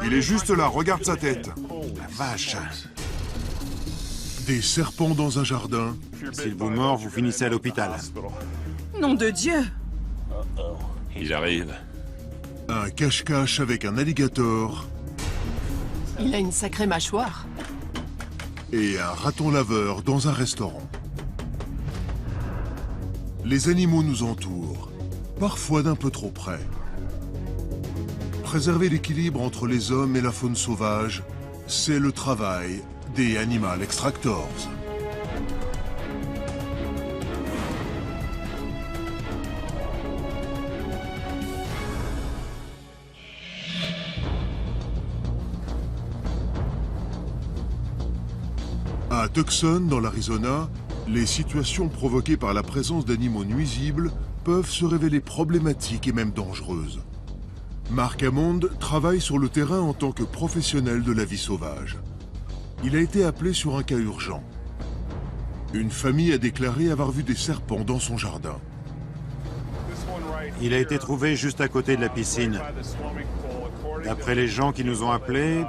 Il est juste là, regarde sa tête. La vache. Des serpents dans un jardin. S'il vous mord, vous finissez à l'hôpital. Nom de Dieu! Il arrive. Un cache-cache avec un alligator. Il a une sacrée mâchoire. Et un raton laveur dans un restaurant. Les animaux nous entourent, parfois d'un peu trop près. Préserver l'équilibre entre les hommes et la faune sauvage, c'est le travail des Animal Extractors. À Tucson, dans l'Arizona, les situations provoquées par la présence d'animaux nuisibles peuvent se révéler problématiques et même dangereuses. Mark Hammond travaille sur le terrain en tant que professionnel de la vie sauvage. Il a été appelé sur un cas urgent. Une famille a déclaré avoir vu des serpents dans son jardin. Il a été trouvé juste à côté de la piscine. D'après les gens qui nous ont appelés,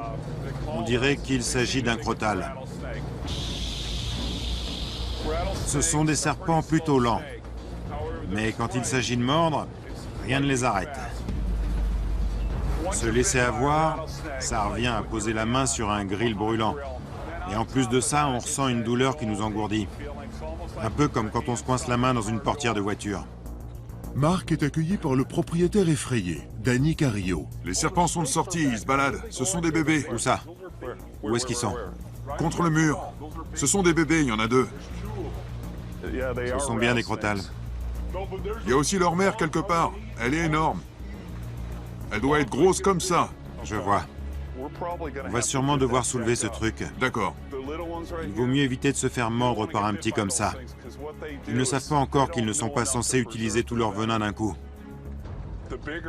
on dirait qu'il s'agit d'un crotal. Ce sont des serpents plutôt lents. Mais quand il s'agit de mordre, rien ne les arrête. Se laisser avoir, ça revient à poser la main sur un grill brûlant. Et en plus de ça, on ressent une douleur qui nous engourdit. Un peu comme quand on se coince la main dans une portière de voiture. Mark est accueilli par le propriétaire effrayé, Danny Carrillo. Les serpents sont de sortie, ils se baladent. Ce sont des bébés. Où ça? Où est-ce qu'ils sont? Contre le mur. Ce sont des bébés, il y en a 2. Ce sont bien des crotales. Il y a aussi leur mère quelque part. Elle est énorme. Elle doit être grosse comme ça. Je vois. On va sûrement devoir soulever ce truc. D'accord. Il vaut mieux éviter de se faire mordre par un petit comme ça. Ils ne savent pas encore qu'ils ne sont pas censés utiliser tout leur venin d'un coup.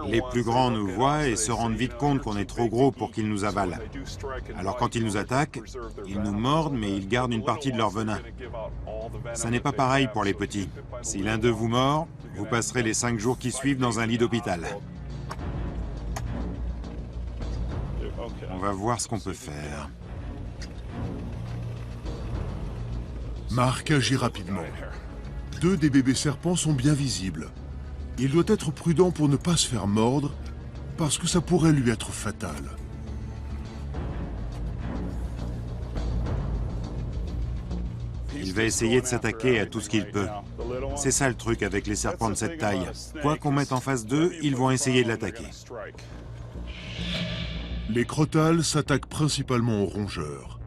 Les plus grands nous voient et se rendent vite compte qu'on est trop gros pour qu'ils nous avalent. Alors quand ils nous attaquent, ils nous mordent mais ils gardent une partie de leur venin. Ça n'est pas pareil pour les petits. Si l'un d'eux vous mord, vous passerez les 5 jours qui suivent dans un lit d'hôpital. On va voir ce qu'on peut faire. Mark agit rapidement. 2 des bébés serpents sont bien visibles. Il doit être prudent pour ne pas se faire mordre, parce que ça pourrait lui être fatal. Il va essayer de s'attaquer à tout ce qu'il peut. C'est ça le truc avec les serpents de cette taille. Quoi qu'on mette en face d'eux, ils vont essayer de l'attaquer. Les crotales s'attaquent principalement aux rongeurs.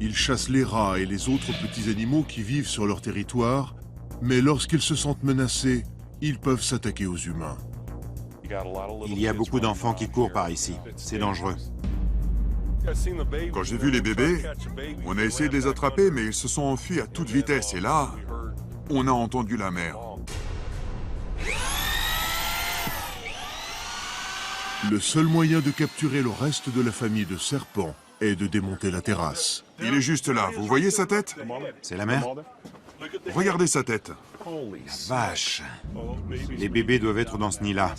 Ils chassent les rats et les autres petits animaux qui vivent sur leur territoire, mais lorsqu'ils se sentent menacés, ils peuvent s'attaquer aux humains. Il y a beaucoup d'enfants qui courent par ici. C'est dangereux. Quand j'ai vu les bébés, on a essayé de les attraper, mais ils se sont enfuis à toute vitesse. Et là, on a entendu la mère. Le seul moyen de capturer le reste de la famille de serpents est de démonter la terrasse. Il est juste là. Vous voyez sa tête? C'est la mère? Regardez sa tête. Vache! Les bébés doivent être dans ce nid-là.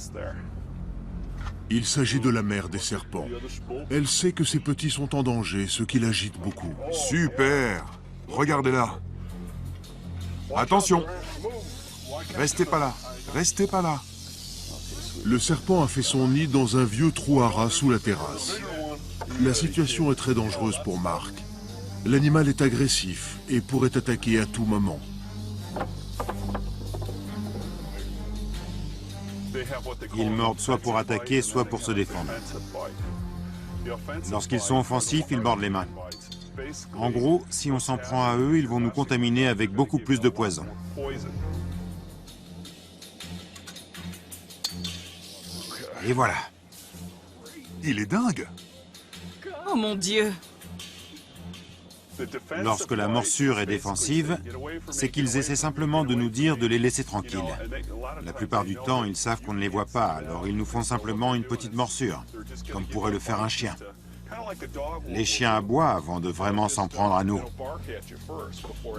Il s'agit de la mère des serpents. Elle sait que ses petits sont en danger, ce qui l'agite beaucoup. Super. Regardez-la. Attention. Restez pas là. Restez pas là. Le serpent a fait son nid dans un vieux trou à rats sous la terrasse. La situation est très dangereuse pour Mark. L'animal est agressif et pourrait attaquer à tout moment. Ils mordent soit pour attaquer, soit pour se défendre. Lorsqu'ils sont offensifs, ils mordent les mains. En gros, si on s'en prend à eux, ils vont nous contaminer avec beaucoup plus de poison. Et voilà. Il est dingue. Oh mon Dieu! Lorsque la morsure est défensive, c'est qu'ils essaient simplement de nous dire de les laisser tranquilles. La plupart du temps, ils savent qu'on ne les voit pas, alors ils nous font simplement une petite morsure, comme pourrait le faire un chien. Les chiens aboient avant de vraiment s'en prendre à nous.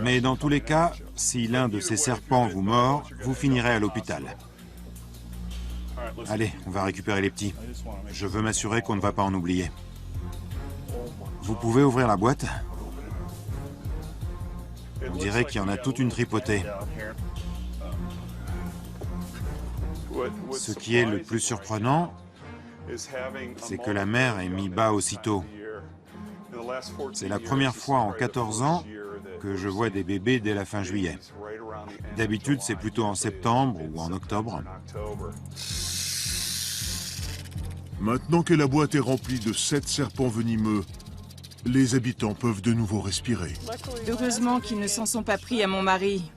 Mais dans tous les cas, si l'un de ces serpents vous mord, vous finirez à l'hôpital. Allez, on va récupérer les petits. Je veux m'assurer qu'on ne va pas en oublier. Vous pouvez ouvrir la boîte? On dirait qu'il y en a toute une tripotée. Ce qui est le plus surprenant, c'est que la mère ait mis bas aussitôt. C'est la première fois en 14 ans que je vois des bébés dès la fin juillet. D'habitude, c'est plutôt en septembre ou en octobre. Maintenant que la boîte est remplie de 7 serpents venimeux, les habitants peuvent de nouveau respirer. Heureusement qu'ils ne s'en sont pas pris à mon mari.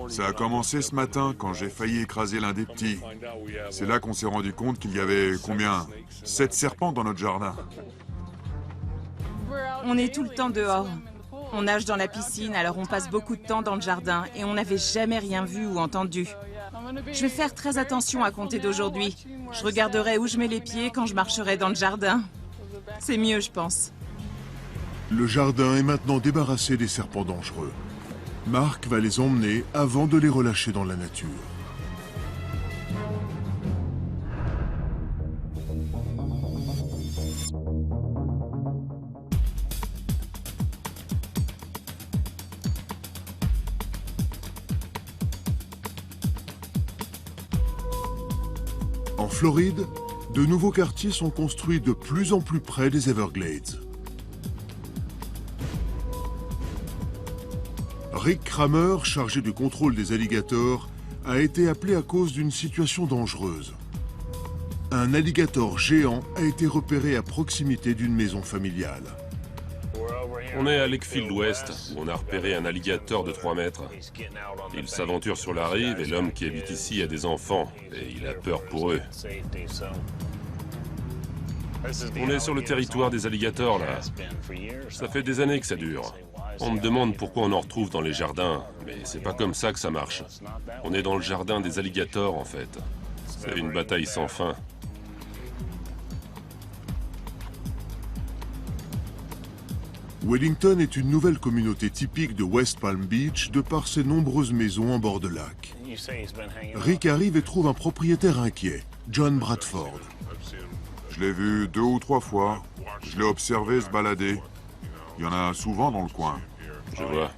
Ça a commencé ce matin quand j'ai failli écraser l'un des petits. C'est là qu'on s'est rendu compte qu'il y avait combien? 7 serpents dans notre jardin. On est tout le temps dehors. On nage dans la piscine, alors on passe beaucoup de temps dans le jardin et on n'avait jamais rien vu ou entendu. Je vais faire très attention à compter d'aujourd'hui. Je regarderai où je mets les pieds quand je marcherai dans le jardin. C'est mieux, je pense. Le jardin est maintenant débarrassé des serpents dangereux. Mark va les emmener avant de les relâcher dans la nature. En Floride, de nouveaux quartiers sont construits de plus en plus près des Everglades. Rick Kramer, chargé du contrôle des alligators, a été appelé à cause d'une situation dangereuse. Un alligator géant a été repéré à proximité d'une maison familiale. On est à Lakefield Ouest, où on a repéré un alligator de 3 mètres. Il s'aventure sur la rive et l'homme qui habite ici a des enfants, et il a peur pour eux. On est sur le territoire des alligators, là. Ça fait des années que ça dure. On me demande pourquoi on en retrouve dans les jardins, mais c'est pas comme ça que ça marche. On est dans le jardin des alligators, en fait. C'est une bataille sans fin. Wellington est une nouvelle communauté typique de West Palm Beach de par ses nombreuses maisons en bord de lac. Rick arrive et trouve un propriétaire inquiet, John Bradford. Je l'ai vu 2 ou 3 fois. Je l'ai observé se balader. Il y en a souvent dans le coin. Je vois.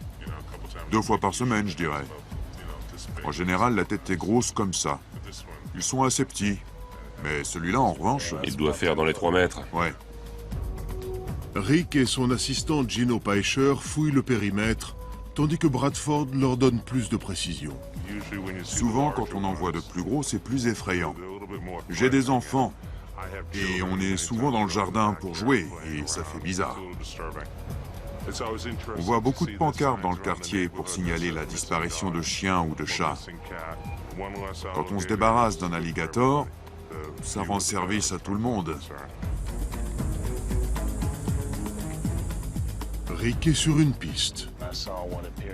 2 fois par semaine, je dirais. En général, la tête est grosse comme ça. Ils sont assez petits. Mais celui-là, en revanche... Il doit faire dans les 3 mètres. Ouais. Rick et son assistant Gino Peischer fouillent le périmètre, tandis que Bradford leur donne plus de précision. Souvent, quand on en voit de plus gros, c'est plus effrayant. J'ai des enfants, et on est souvent dans le jardin pour jouer, et ça fait bizarre. On voit beaucoup de pancartes dans le quartier pour signaler la disparition de chiens ou de chats. Quand on se débarrasse d'un alligator, ça rend service à tout le monde. Rick est sur une piste.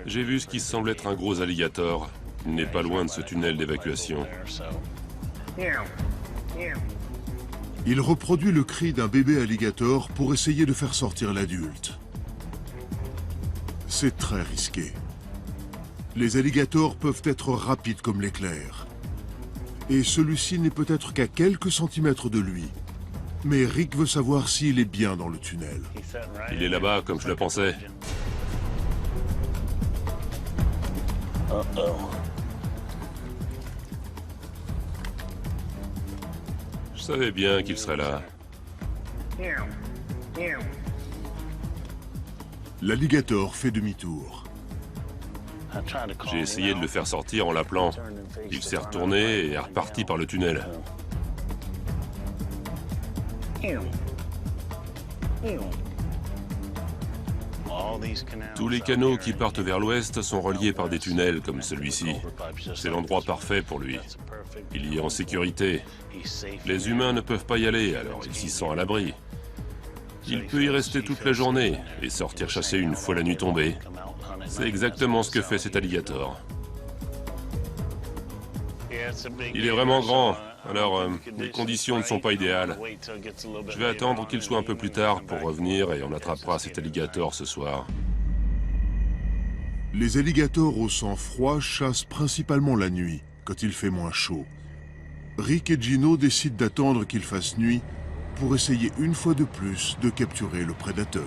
J'ai vu ce qui semble être un gros alligator. Il n'est pas loin de ce tunnel d'évacuation. Il reproduit le cri d'un bébé alligator pour essayer de faire sortir l'adulte. C'est très risqué. Les alligators peuvent être rapides comme l'éclair. Et celui-ci n'est peut-être qu'à quelques centimètres de lui. Mais Rick veut savoir s'il est bien dans le tunnel. Il est là-bas, comme je le pensais. Je savais bien qu'il serait là. L'alligator fait demi-tour. J'ai essayé de le faire sortir en l'appelant. Il s'est retourné et est reparti par le tunnel. Tous les canaux qui partent vers l'ouest sont reliés par des tunnels comme celui-ci. C'est l'endroit parfait pour lui. Il y est en sécurité. Les humains ne peuvent pas y aller, alors il s'y sent à l'abri. Il peut y rester toute la journée et sortir chasser une fois la nuit tombée. C'est exactement ce que fait cet alligator. Il est vraiment grand, alors les conditions ne sont pas idéales. Je vais attendre qu'il soit un peu plus tard pour revenir et on attrapera cet alligator ce soir. Les alligators au sang froid chassent principalement la nuit, quand il fait moins chaud. Rick et Gino décident d'attendre qu'il fasse nuit pour essayer une fois de plus de capturer le prédateur.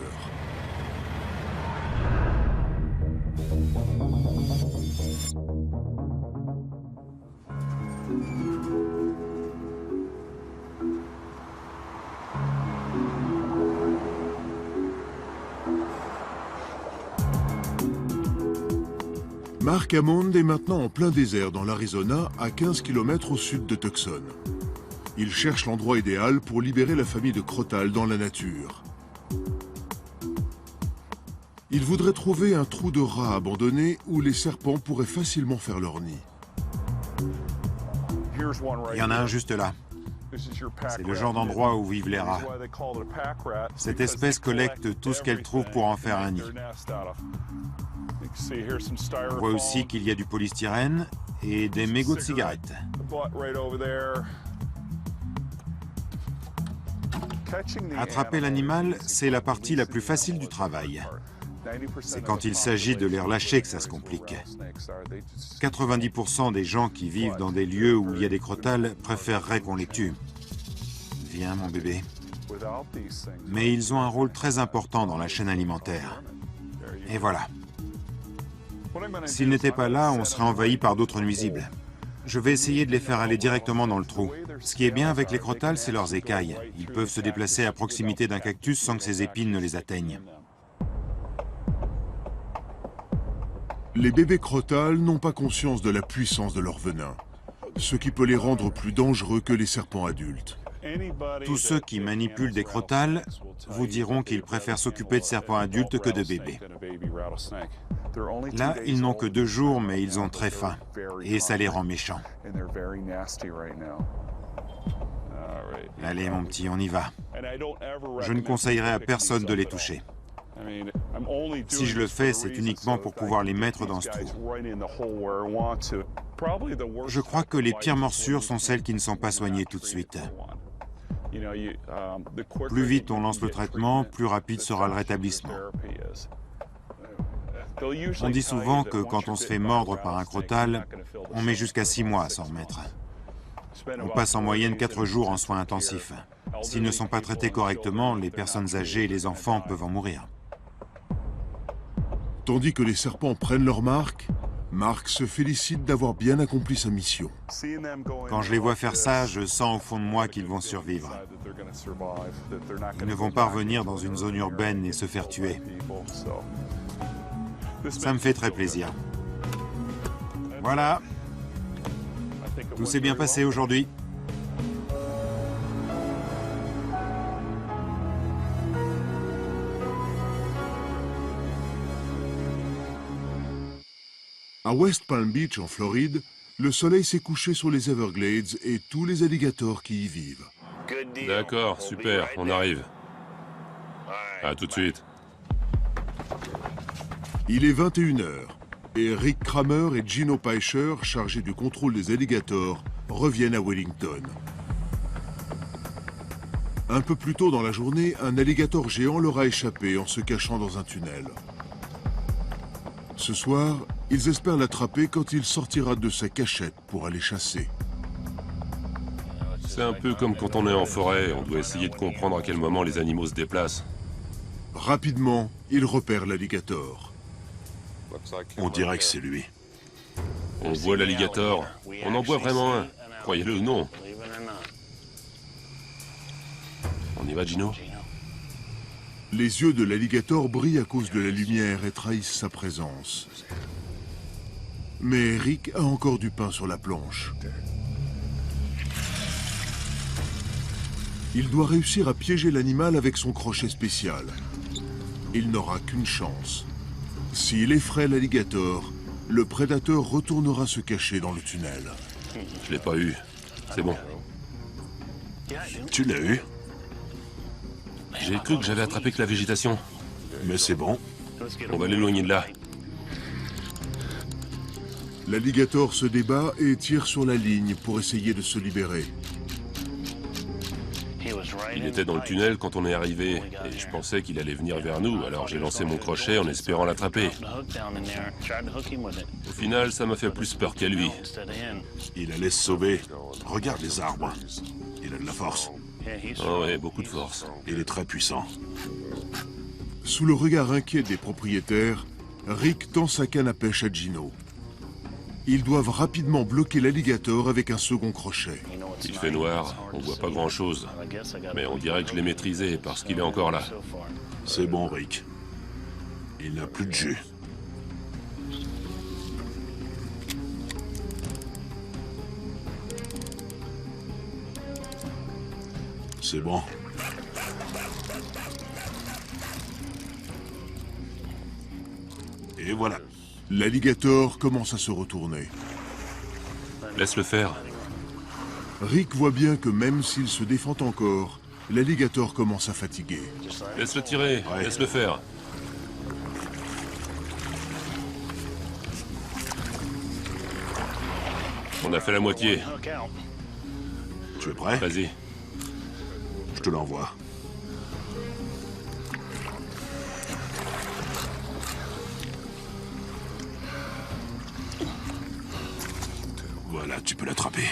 Mark Hammond est maintenant en plein désert dans l'Arizona, à 15 km au sud de Tucson. Il cherche l'endroit idéal pour libérer la famille de Crotale dans la nature. Il voudrait trouver un trou de rat abandonné où les serpents pourraient facilement faire leur nid. Il y en a un juste là. C'est le genre d'endroit où vivent les rats. Cette espèce collecte tout ce qu'elle trouve pour en faire un nid. On voit aussi qu'il y a du polystyrène et des mégots de cigarettes. Attraper l'animal, c'est la partie la plus facile du travail. C'est quand il s'agit de les relâcher que ça se complique. 90% des gens qui vivent dans des lieux où il y a des crotales préféreraient qu'on les tue. Viens, mon bébé. Mais ils ont un rôle très important dans la chaîne alimentaire. Et voilà. S'ils n'étaient pas là, on serait envahi par d'autres nuisibles. Je vais essayer de les faire aller directement dans le trou. Ce qui est bien avec les crotales, c'est leurs écailles. Ils peuvent se déplacer à proximité d'un cactus sans que ses épines ne les atteignent. Les bébés crotales n'ont pas conscience de la puissance de leur venin, ce qui peut les rendre plus dangereux que les serpents adultes. Tous ceux qui manipulent des crotales vous diront qu'ils préfèrent s'occuper de serpents adultes que de bébés. Là, ils n'ont que 2 jours, mais ils ont très faim, et ça les rend méchants. Allez, mon petit, on y va. Je ne conseillerais à personne de les toucher. Si je le fais, c'est uniquement pour pouvoir les mettre dans ce trou. Je crois que les pires morsures sont celles qui ne sont pas soignées tout de suite. Plus vite on lance le traitement, plus rapide sera le rétablissement. On dit souvent que quand on se fait mordre par un crotal, on met jusqu'à 6 mois à s'en remettre. On passe en moyenne 4 jours en soins intensifs. S'ils ne sont pas traités correctement, les personnes âgées et les enfants peuvent en mourir. Tandis que les serpents prennent leur marque, Mark se félicite d'avoir bien accompli sa mission. Quand je les vois faire ça, je sens au fond de moi qu'ils vont survivre. Ils ne vont pas revenir dans une zone urbaine et se faire tuer. Ça me fait très plaisir. Voilà. Tout s'est bien passé aujourd'hui. À West Palm Beach, en Floride, le soleil s'est couché sur les Everglades et tous les alligators qui y vivent. D'accord, super, on arrive. À tout de suite. Il est 21h et Rick Kramer et Gino Peischer, chargés du contrôle des alligators, reviennent à Wellington. Un peu plus tôt dans la journée, un alligator géant leur a échappé en se cachant dans un tunnel. Ce soir, ils espèrent l'attraper quand il sortira de sa cachette pour aller chasser. C'est un peu comme quand on est en forêt, on doit essayer de comprendre à quel moment les animaux se déplacent. Rapidement, ils repèrent l'alligator. On dirait que c'est lui. On voit l'alligator, on en voit vraiment un. Croyez-le ou non. On y va, Gino? Les yeux de l'alligator brillent à cause de la lumière et trahissent sa présence. Mais Rick a encore du pain sur la planche. Il doit réussir à piéger l'animal avec son crochet spécial. Il n'aura qu'une chance. S'il effraie l'alligator, le prédateur retournera se cacher dans le tunnel. Je l'ai pas eu. C'est bon. Tu l'as eu? J'ai cru que j'avais attrapé que la végétation. Mais c'est bon. On va l'éloigner de là. L'alligator se débat et tire sur la ligne pour essayer de se libérer. Il était dans le tunnel quand on est arrivé, et je pensais qu'il allait venir vers nous, alors j'ai lancé mon crochet en espérant l'attraper. Au final, ça m'a fait plus peur qu'à lui. Il allait se sauver. Regarde les arbres. Il a de la force. Oh ouais, beaucoup de force. Il est très puissant. Sous le regard inquiet des propriétaires, Rick tend sa canne à pêche à Gino. Ils doivent rapidement bloquer l'alligator avec un second crochet. Il fait noir, on voit pas grand-chose. Mais on dirait que je l'ai maîtrisé parce qu'il est encore là. C'est bon, Rick. Il n'a plus de jus. C'est bon. Et voilà. L'alligator commence à se retourner. Laisse-le faire. Rick voit bien que même s'il se défend encore, l'alligator commence à fatiguer. Laisse-le tirer, laisse-le faire. On a fait la moitié. Tu es prêt? Vas-y. Je te l'envoie. Voilà, tu peux l'attraper.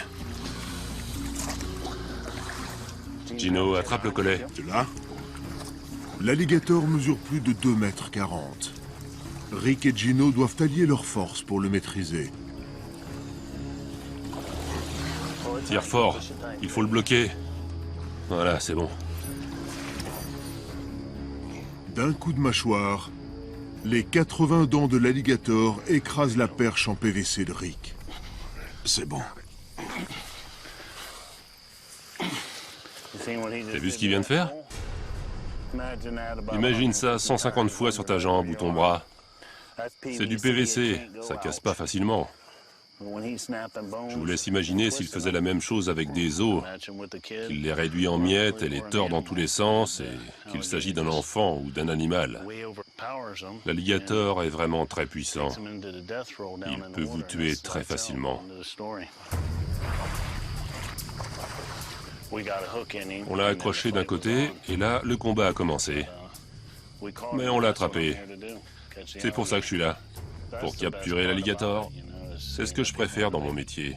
Gino, attrape le collet. Tu l'as? L'alligator mesure plus de 2,40 mètres. Rick et Gino doivent allier leurs forces pour le maîtriser. Tire fort, il faut le bloquer. Voilà, c'est bon. D'un coup de mâchoire, les 80 dents de l'alligator écrasent la perche en PVC de Rick. C'est bon. T'as vu ce qu'il vient de faire? Imagine ça 150 fois sur ta jambe ou ton bras. C'est du PVC, ça casse pas facilement. Je vous laisse imaginer s'il faisait la même chose avec des os, qu'il les réduit en miettes et les tord dans tous les sens, et qu'il s'agit d'un enfant ou d'un animal. L'alligator est vraiment très puissant. Il peut vous tuer très facilement. On l'a accroché d'un côté, et là, le combat a commencé. Mais on l'a attrapé. C'est pour ça que je suis là, pour capturer l'alligator. C'est ce que je préfère dans mon métier.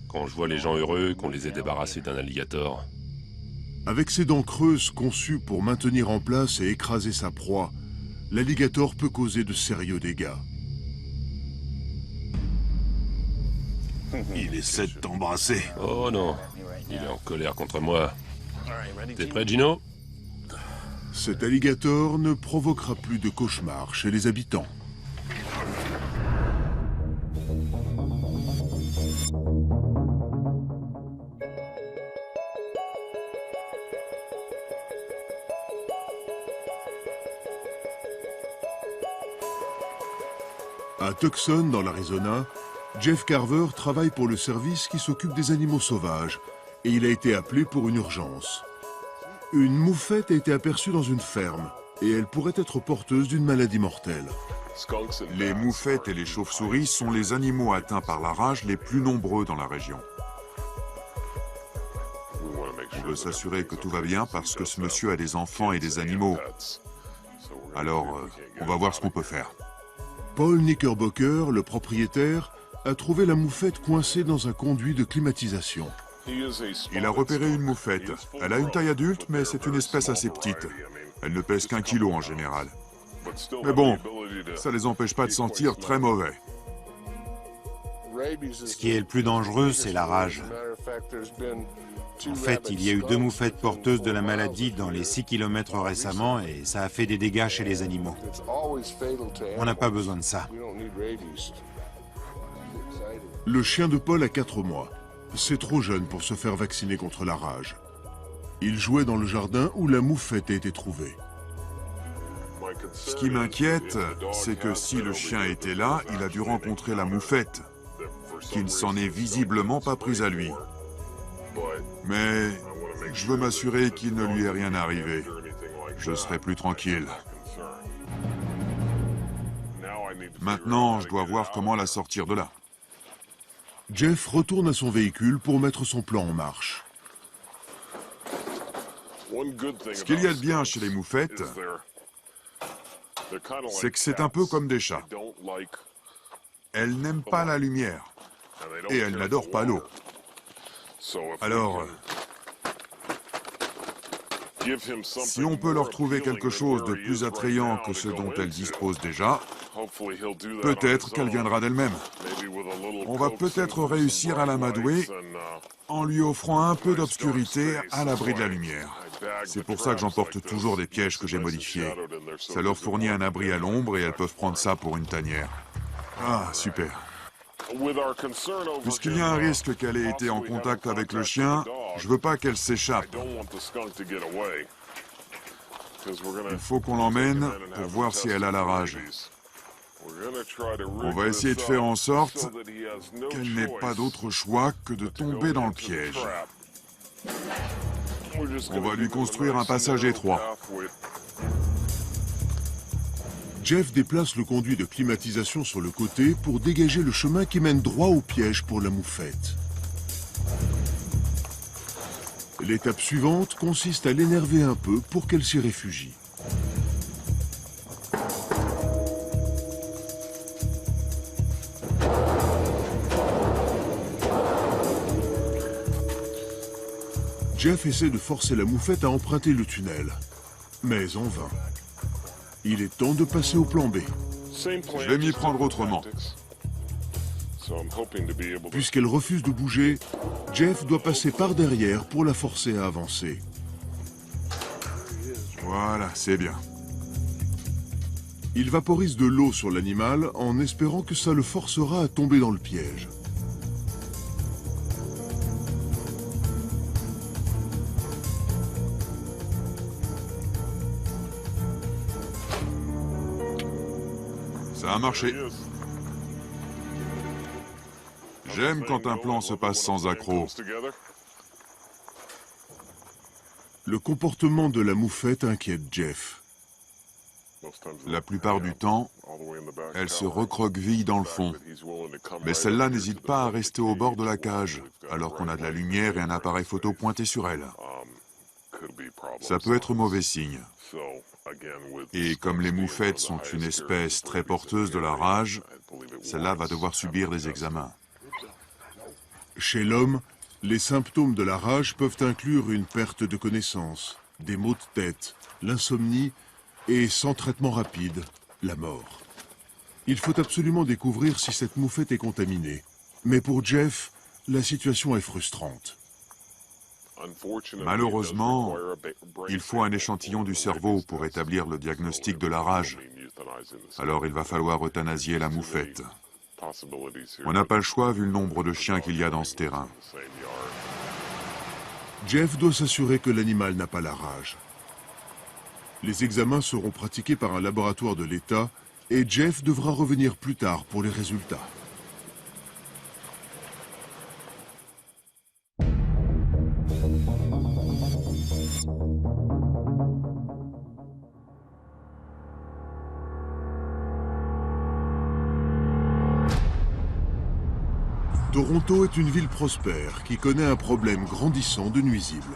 Quand je vois les gens heureux qu'on les ait débarrassés d'un alligator. Avec ses dents creuses conçues pour maintenir en place et écraser sa proie, l'alligator peut causer de sérieux dégâts. Il essaie de t'embrasser. Oh non, il est en colère contre moi. T'es prêt, Gino? Cet alligator ne provoquera plus de cauchemars chez les habitants. À Tucson, dans l'Arizona, Jeff Carver travaille pour le service qui s'occupe des animaux sauvages et il a été appelé pour une urgence. Une moufette a été aperçue dans une ferme et elle pourrait être porteuse d'une maladie mortelle. Les moufettes et les chauves-souris sont les animaux atteints par la rage les plus nombreux dans la région. On veut s'assurer que tout va bien parce que ce monsieur a des enfants et des animaux. Alors, on va voir ce qu'on peut faire. Paul Knickerbocker, le propriétaire, a trouvé la moufette coincée dans un conduit de climatisation. Il a repéré une moufette. Elle a une taille adulte, mais c'est une espèce assez petite. Elle ne pèse qu'1 kilo en général. Mais bon, ça les empêche pas de sentir très mauvais. Ce qui est le plus dangereux, c'est la rage. En fait, il y a eu 2 moufettes porteuses de la maladie dans les 6 km récemment et ça a fait des dégâts chez les animaux. On n'a pas besoin de ça. Le chien de Paul a 4 mois. C'est trop jeune pour se faire vacciner contre la rage. Il jouait dans le jardin où la moufette a été trouvée. Ce qui m'inquiète, c'est que si le chien était là, il a dû rencontrer la moufette, qui ne s'en est visiblement pas prise à lui. Mais je veux m'assurer qu'il ne lui est rien arrivé. Je serai plus tranquille. Maintenant, je dois voir comment la sortir de là. Jeff retourne à son véhicule pour mettre son plan en marche. Ce qu'il y a de bien chez les moufettes, c'est que c'est un peu comme des chats. Elles n'aiment pas la lumière et elles n'adorent pas l'eau. Alors, si on peut leur trouver quelque chose de plus attrayant que ce dont elles disposent déjà, peut-être qu'elle viendra d'elle-même. On va peut-être réussir à l'amadouer en lui offrant un peu d'obscurité à l'abri de la lumière. C'est pour ça que j'emporte toujours des pièges que j'ai modifiés. Ça leur fournit un abri à l'ombre et elles peuvent prendre ça pour une tanière. Ah, super. Puisqu'il y a un risque qu'elle ait été en contact avec le chien, je veux pas qu'elle s'échappe. Il faut qu'on l'emmène pour voir si elle a la rage. On va essayer de faire en sorte qu'elle n'ait pas d'autre choix que de tomber dans le piège. On va lui construire un passage étroit. Jeff déplace le conduit de climatisation sur le côté pour dégager le chemin qui mène droit au piège pour la moufette. L'étape suivante consiste à l'énerver un peu pour qu'elle s'y réfugie. Jeff essaie de forcer la moufette à emprunter le tunnel, mais en vain. Il est temps de passer au plan B. Je vais m'y prendre autrement. Puisqu'elle refuse de bouger, Jeff doit passer par derrière pour la forcer à avancer. Voilà, c'est bien. Il vaporise de l'eau sur l'animal en espérant que ça le forcera à tomber dans le piège. Ça a marché. J'aime quand un plan se passe sans accroc. Le comportement de la moufette inquiète Jeff. La plupart du temps, elle se recroqueville dans le fond. Mais celle-là n'hésite pas à rester au bord de la cage, alors qu'on a de la lumière et un appareil photo pointé sur elle. Ça peut être mauvais signe. Et comme les moufettes sont une espèce très porteuse de la rage, celle-là va devoir subir des examens. Chez l'homme, les symptômes de la rage peuvent inclure une perte de connaissance, des maux de tête, l'insomnie et, sans traitement rapide, la mort. Il faut absolument découvrir si cette moufette est contaminée. Mais pour Jeff, la situation est frustrante. Malheureusement, il faut un échantillon du cerveau pour établir le diagnostic de la rage. Alors il va falloir euthanasier la moufette. On n'a pas le choix vu le nombre de chiens qu'il y a dans ce terrain. Jeff doit s'assurer que l'animal n'a pas la rage. Les examens seront pratiqués par un laboratoire de l'État et Jeff devra revenir plus tard pour les résultats. Toronto est une ville prospère qui connaît un problème grandissant de nuisibles.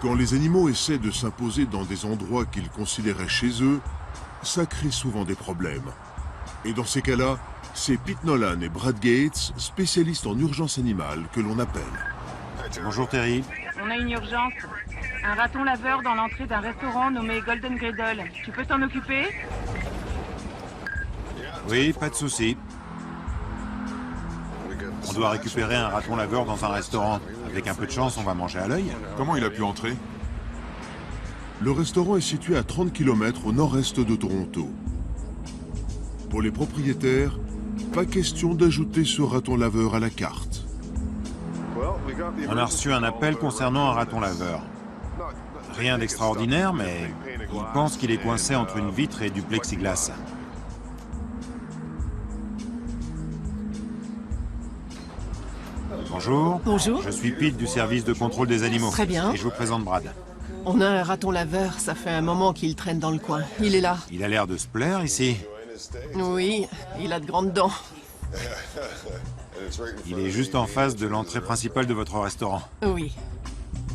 Quand les animaux essaient de s'imposer dans des endroits qu'ils considéraient chez eux, ça crée souvent des problèmes. Et dans ces cas-là, c'est Pete Nolan et Brad Gates, spécialistes en urgence animale, que l'on appelle. Bonjour Terry. On a une urgence. Un raton laveur dans l'entrée d'un restaurant nommé Golden Griddle. Tu peux t'en occuper ? Oui, pas de souci. On doit récupérer un raton laveur dans un restaurant. Avec un peu de chance, on va manger à l'œil. Comment il a pu entrer? Le restaurant est situé à 30 km au nord-est de Toronto. Pour les propriétaires, pas question d'ajouter ce raton laveur à la carte. On a reçu un appel concernant un raton laveur. Rien d'extraordinaire, mais il pense qu'il est coincé entre une vitre et du plexiglas. Bonjour. Bonjour. Je suis Pete du service de contrôle des animaux. Très bien. Et je vous présente Brad. On a un raton laveur, ça fait un moment qu'il traîne dans le coin. Il est là. Il a l'air de se plaire ici. Oui, il a de grandes dents. Il est juste en face de l'entrée principale de votre restaurant. Oui.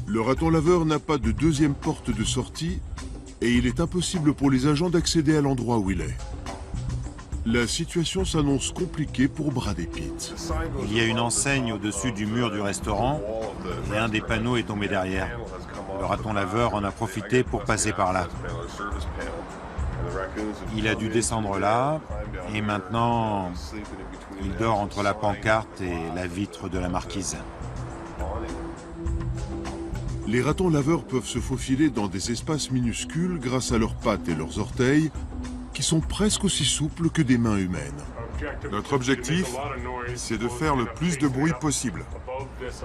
Le raton laveur n'a pas de deuxième porte de sortie et il est impossible pour les agents d'accéder à l'endroit où il est. La situation s'annonce compliquée pour Brad et Pete. Il y a une enseigne au-dessus du mur du restaurant et un des panneaux est tombé derrière. Le raton laveur en a profité pour passer par là. Il a dû descendre là et maintenant il dort entre la pancarte et la vitre de la marquise. Les ratons laveurs peuvent se faufiler dans des espaces minuscules grâce à leurs pattes et leurs orteils, qui sont presque aussi souples que des mains humaines. Notre objectif, c'est de faire le plus de bruit possible.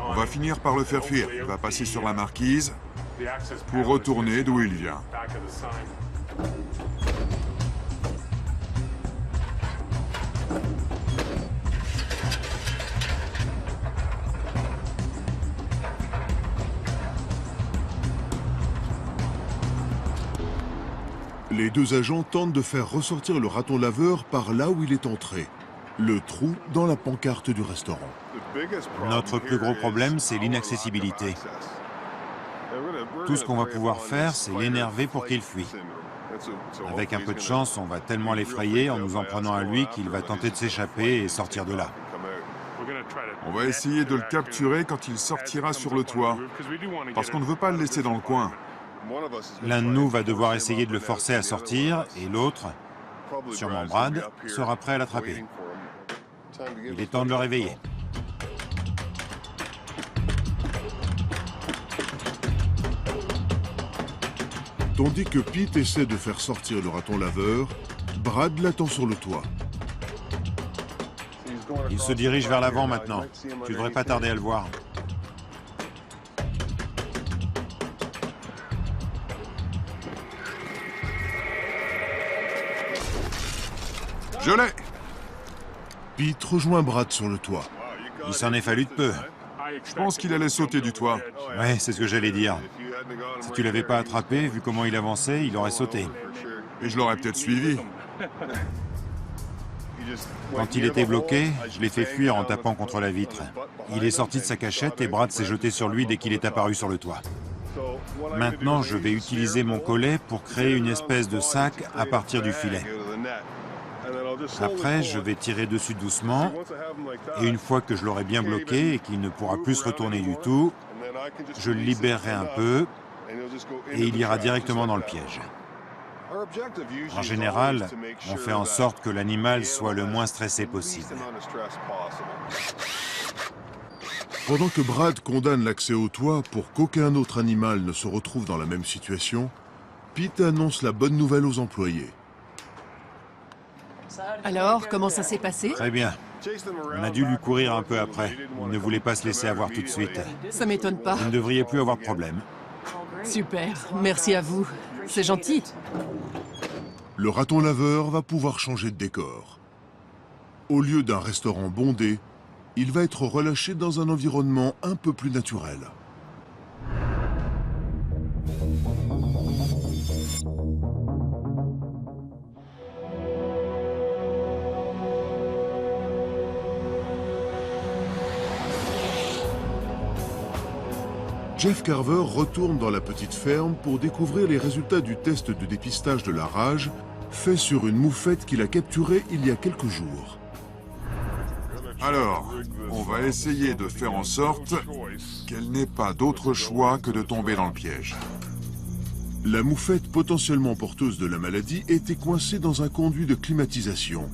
On va finir par le faire fuir. Il va passer sur la marquise pour retourner d'où il vient. Les deux agents tentent de faire ressortir le raton laveur par là où il est entré, le trou dans la pancarte du restaurant. Notre plus gros problème, c'est l'inaccessibilité. Tout ce qu'on va pouvoir faire, c'est l'énerver pour qu'il fuit. Avec un peu de chance, on va tellement l'effrayer en nous en prenant à lui qu'il va tenter de s'échapper et sortir de là. On va essayer de le capturer quand il sortira sur le toit, parce qu'on ne veut pas le laisser dans le coin. L'un de nous va devoir essayer de le forcer à sortir et l'autre, sûrement Brad, sera prêt à l'attraper. Il est temps de le réveiller. Tandis que Pete essaie de faire sortir le raton laveur, Brad l'attend sur le toit. Il se dirige vers l'avant maintenant. Tu devrais pas tarder à le voir. Je l'ai! Pete rejoint Brad sur le toit. Il s'en est fallu de peu. Je pense qu'il allait sauter du toit. Ouais, c'est ce que j'allais dire. Si tu l'avais pas attrapé, vu comment il avançait, il aurait sauté. Et je l'aurais peut-être suivi. Quand il était bloqué, je l'ai fait fuir en tapant contre la vitre. Il est sorti de sa cachette et Brad s'est jeté sur lui dès qu'il est apparu sur le toit. Maintenant, je vais utiliser mon collet pour créer une espèce de sac à partir du filet. Après, je vais tirer dessus doucement, et une fois que je l'aurai bien bloqué et qu'il ne pourra plus se retourner du tout, je le libérerai un peu, et il ira directement dans le piège. En général, on fait en sorte que l'animal soit le moins stressé possible. Pendant que Brad condamne l'accès au toit pour qu'aucun autre animal ne se retrouve dans la même situation, Pete annonce la bonne nouvelle aux employés. Alors, comment ça s'est passé? Très bien. On a dû lui courir un peu après. Il ne voulait pas se laisser avoir tout de suite. Ça m'étonne pas. Vous ne devriez plus avoir de problème. Super, merci à vous. C'est gentil. Le raton laveur va pouvoir changer de décor. Au lieu d'un restaurant bondé, il va être relâché dans un environnement un peu plus naturel. Jeff Carver retourne dans la petite ferme pour découvrir les résultats du test de dépistage de la rage fait sur une moufette qu'il a capturée il y a quelques jours. Alors, on va essayer de faire en sorte qu'elle n'ait pas d'autre choix que de tomber dans le piège. La moufette potentiellement porteuse de la maladie était coincée dans un conduit de climatisation.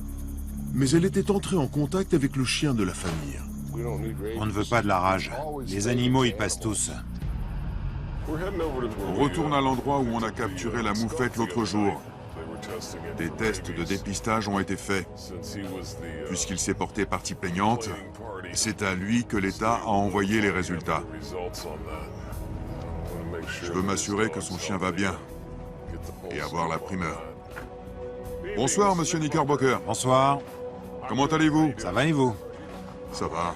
Mais elle était entrée en contact avec le chien de la famille. On ne veut pas de la rage. Les animaux y passent tous. On retourne à l'endroit où on a capturé la moufette l'autre jour. Des tests de dépistage ont été faits. Puisqu'il s'est porté partie plaignante, c'est à lui que l'État a envoyé les résultats. Je veux m'assurer que son chien va bien et avoir la primeur. Bonsoir, monsieur Knickerbocker. Bonsoir. Comment allez-vous? Ça va et vous? Ça va.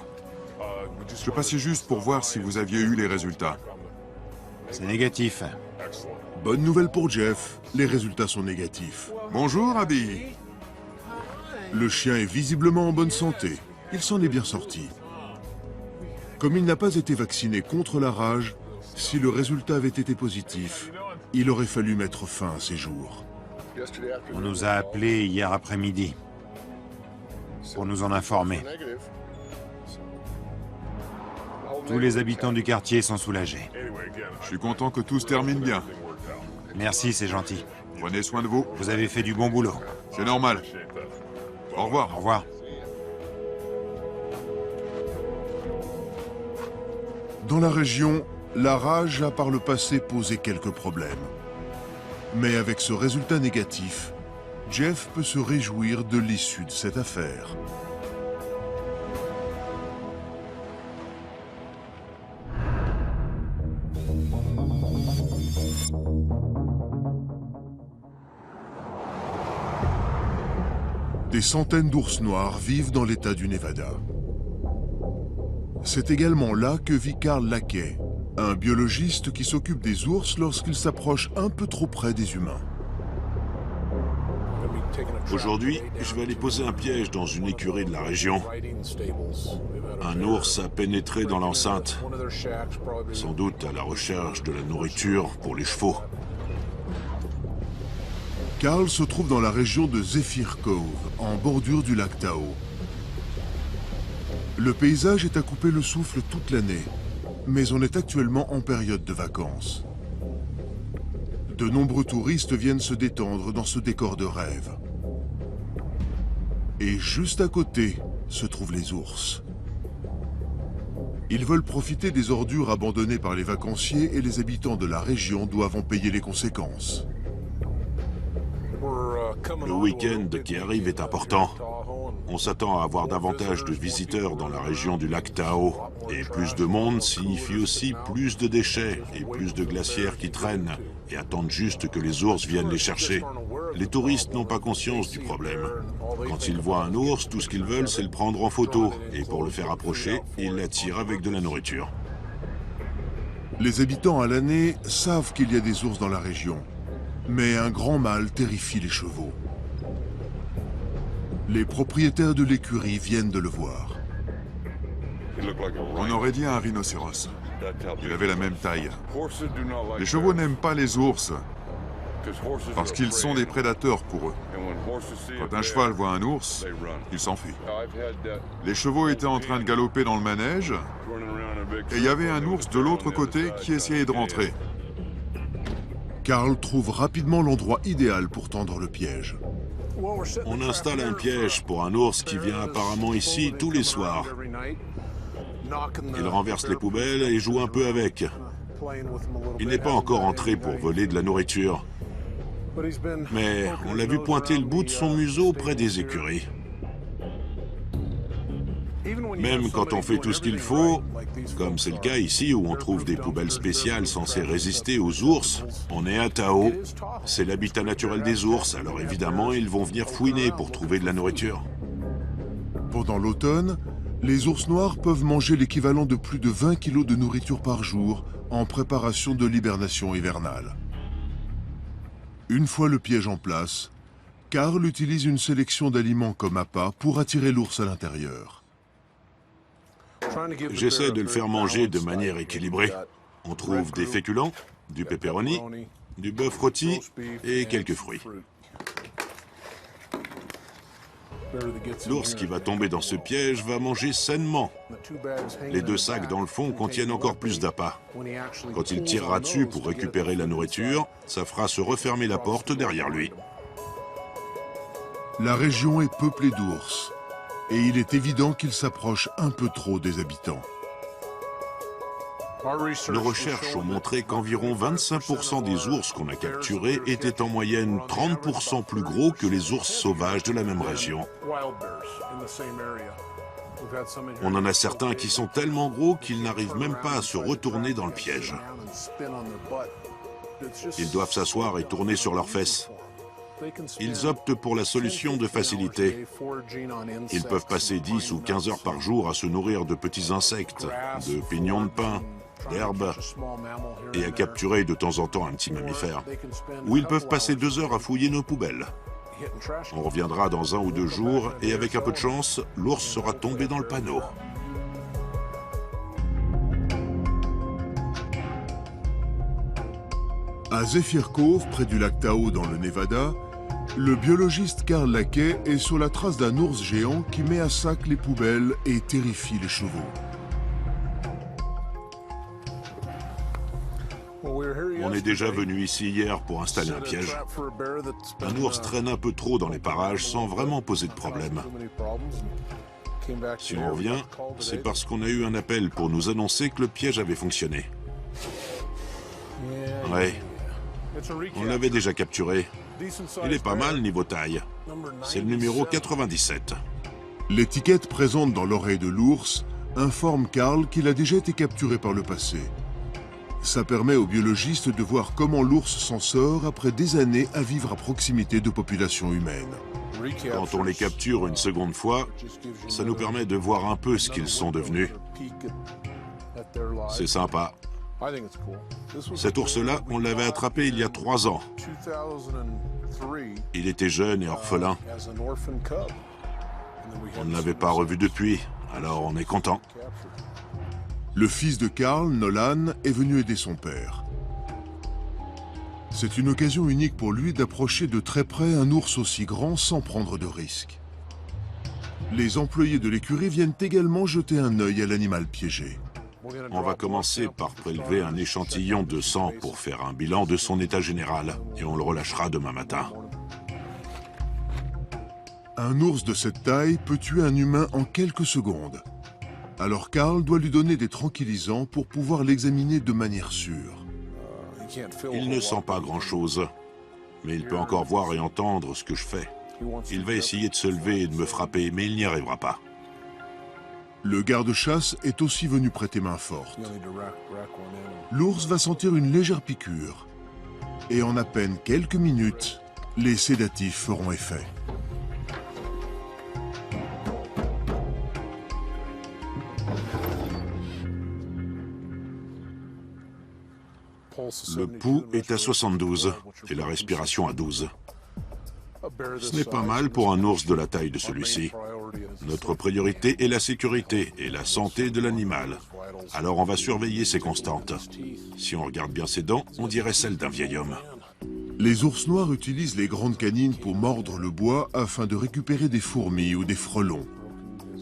Je passais juste pour voir si vous aviez eu les résultats. C'est négatif. Bonne nouvelle pour Jeff, les résultats sont négatifs. Bonjour, Abby. Le chien est visiblement en bonne santé. il s'en est bien sorti. Comme il n'a pas été vacciné contre la rage, si le résultat avait été positif, il aurait fallu mettre fin à ses jours. On nous a appelés hier après-midi pour nous en informer. Tous les habitants du quartier sont soulagés. Je suis content que tout se termine bien. Merci, c'est gentil. Prenez soin de vous. Vous avez fait du bon boulot. C'est normal. Au revoir. Au revoir. Dans la région, la rage a par le passé posé quelques problèmes. Mais avec ce résultat négatif, Jeff peut se réjouir de l'issue de cette affaire. Des centaines d'ours noirs vivent dans l'État du Nevada. C'est également là que vit Carl Lackey, un biologiste qui s'occupe des ours lorsqu'ils s'approchent un peu trop près des humains. Aujourd'hui, je vais aller poser un piège dans une écurie de la région. Un ours a pénétré dans l'enceinte, sans doute à la recherche de la nourriture pour les chevaux. Carl se trouve dans la région de Zephyr Cove, en bordure du lac Tahoe. Le paysage est à couper le souffle toute l'année, mais on est actuellement en période de vacances. De nombreux touristes viennent se détendre dans ce décor de rêve. Et juste à côté se trouvent les ours. Ils veulent profiter des ordures abandonnées par les vacanciers et les habitants de la région doivent en payer les conséquences. Le week-end qui arrive est important. On s'attend à avoir davantage de visiteurs dans la région du lac Tahoe. Et plus de monde signifie aussi plus de déchets et plus de glacières qui traînent et attendent juste que les ours viennent les chercher. Les touristes n'ont pas conscience du problème. Quand ils voient un ours, tout ce qu'ils veulent, c'est le prendre en photo. Et pour le faire approcher, ils l'attirent avec de la nourriture. Les habitants à l'année savent qu'il y a des ours dans la région. Mais un grand mâle terrifie les chevaux. Les propriétaires de l'écurie viennent de le voir. On aurait dit un rhinocéros. Il avait la même taille. Les chevaux n'aiment pas les ours parce qu'ils sont des prédateurs pour eux. Quand un cheval voit un ours, il s'enfuit. Les chevaux étaient en train de galoper dans le manège et il y avait un ours de l'autre côté qui essayait de rentrer. Carl trouve rapidement l'endroit idéal pour tendre le piège. On installe un piège pour un ours qui vient apparemment ici tous les soirs. Il renverse les poubelles et joue un peu avec. Il n'est pas encore entré pour voler de la nourriture. Mais on l'a vu pointer le bout de son museau près des écuries. Même quand on fait tout ce qu'il faut, comme c'est le cas ici où on trouve des poubelles spéciales censées résister aux ours, on est à Tahoe, c'est l'habitat naturel des ours, alors évidemment ils vont venir fouiner pour trouver de la nourriture. Pendant l'automne, les ours noirs peuvent manger l'équivalent de plus de 20 kilos de nourriture par jour en préparation de l'hibernation hivernale. Une fois le piège en place, Carl utilise une sélection d'aliments comme appât pour attirer l'ours à l'intérieur. J'essaie de le faire manger de manière équilibrée. On trouve des féculents, du pepperoni, du bœuf rôti et quelques fruits. L'ours qui va tomber dans ce piège va manger sainement. Les 2 sacs dans le fond contiennent encore plus d'appât. Quand il tirera dessus pour récupérer la nourriture, ça fera se refermer la porte derrière lui. La région est peuplée d'ours. Et il est évident qu'il s'approche un peu trop des habitants. Nos recherches ont montré qu'environ 25% des ours qu'on a capturés étaient en moyenne 30% plus gros que les ours sauvages de la même région. On en a certains qui sont tellement gros qu'ils n'arrivent même pas à se retourner dans le piège. Ils doivent s'asseoir et tourner sur leurs fesses. Ils optent pour la solution de facilité. Ils peuvent passer 10 ou 15 heures par jour à se nourrir de petits insectes, de pignons de pin, d'herbes, et à capturer de temps en temps un petit mammifère. Ou ils peuvent passer 2 heures à fouiller nos poubelles. On reviendra dans 1 ou 2 jours et avec un peu de chance, l'ours sera tombé dans le panneau. À Zephyr Cove, près du lac Tahoe dans le Nevada, le biologiste Carl Lackey est sur la trace d'un ours géant qui met à sac les poubelles et terrifie les chevaux. On est déjà venu ici hier pour installer un piège. Un ours traîne un peu trop dans les parages sans vraiment poser de problème. Si on revient, c'est parce qu'on a eu un appel pour nous annoncer que le piège avait fonctionné. Ouais, on l'avait déjà capturé. Il est pas mal niveau taille. C'est le numéro 97. L'étiquette présente dans l'oreille de l'ours informe Carl qu'il a déjà été capturé par le passé. Ça permet aux biologistes de voir comment l'ours s'en sort après des années à vivre à proximité de populations humaines. Quand on les capture une seconde fois, ça nous permet de voir un peu ce qu'ils sont devenus. C'est sympa. Cet ours-là, on l'avait attrapé il y a 3 ans. Il était jeune et orphelin. On ne l'avait pas revu depuis, alors on est content. Le fils de Carl, Nolan, est venu aider son père. C'est une occasion unique pour lui d'approcher de très près un ours aussi grand sans prendre de risques. Les employés de l'écurie viennent également jeter un œil à l'animal piégé. On va commencer par prélever un échantillon de sang pour faire un bilan de son état général, et on le relâchera demain matin. Un ours de cette taille peut tuer un humain en quelques secondes. Alors Carl doit lui donner des tranquillisants pour pouvoir l'examiner de manière sûre. Il ne sent pas grand-chose, mais il peut encore voir et entendre ce que je fais. Il va essayer de se lever et de me frapper, mais il n'y arrivera pas. Le garde-chasse est aussi venu prêter main forte. L'ours va sentir une légère piqûre. Et en à peine quelques minutes, les sédatifs feront effet. Le pouls est à 72 et la respiration à 12. Ce n'est pas mal pour un ours de la taille de celui-ci. Notre priorité est la sécurité et la santé de l'animal. Alors on va surveiller ses constantes. Si on regarde bien ses dents, on dirait celles d'un vieil homme. Les ours noirs utilisent les grandes canines pour mordre le bois afin de récupérer des fourmis ou des frelons.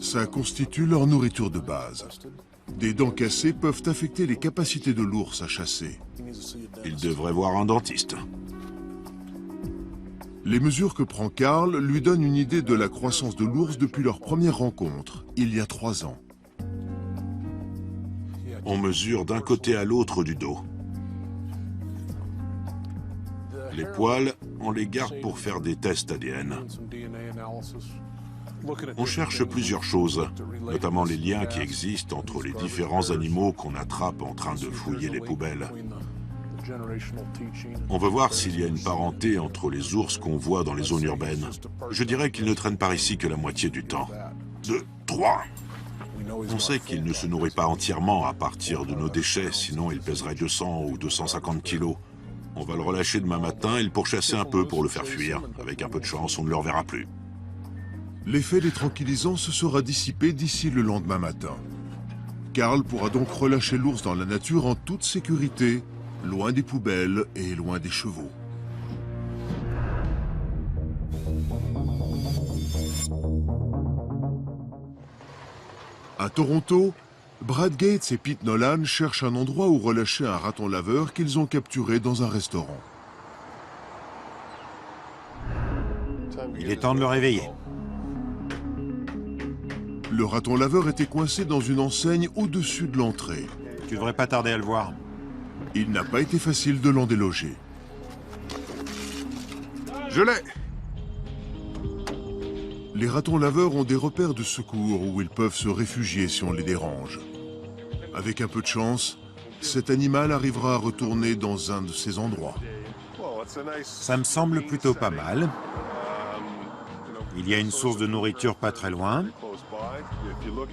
Ça constitue leur nourriture de base. Des dents cassées peuvent affecter les capacités de l'ours à chasser. Il devrait voir un dentiste. Les mesures que prend Carl lui donnent une idée de la croissance de l'ours depuis leur première rencontre, il y a 3 ans. On mesure d'un côté à l'autre du dos. Les poils, on les garde pour faire des tests ADN. On cherche plusieurs choses, notamment les liens qui existent entre les différents animaux qu'on attrape en train de fouiller les poubelles. On veut voir s'il y a une parenté entre les ours qu'on voit dans les zones urbaines. Je dirais qu'ils ne traînent par ici que la moitié du temps. 2, 3. On sait qu'il ne se nourrit pas entièrement à partir de nos déchets, sinon il pèserait 200 ou 250 kilos. On va le relâcher demain matin et le pourchasser un peu pour le faire fuir. Avec un peu de chance, on ne le reverra plus. L'effet des tranquillisants se sera dissipé d'ici le lendemain matin. Carl pourra donc relâcher l'ours dans la nature en toute sécurité, loin des poubelles et loin des chevaux. À Toronto, Brad Gates et Pete Nolan cherchent un endroit où relâcher un raton laveur qu'ils ont capturé dans un restaurant. Il est temps de le réveiller. Le raton laveur était coincé dans une enseigne au-dessus de l'entrée. Tu devrais pas tarder à le voir. Il n'a pas été facile de l'en déloger. Je l'ai! Les ratons laveurs ont des repères de secours où ils peuvent se réfugier si on les dérange. Avec un peu de chance, cet animal arrivera à retourner dans un de ces endroits. Ça me semble plutôt pas mal. Il y a une source de nourriture pas très loin.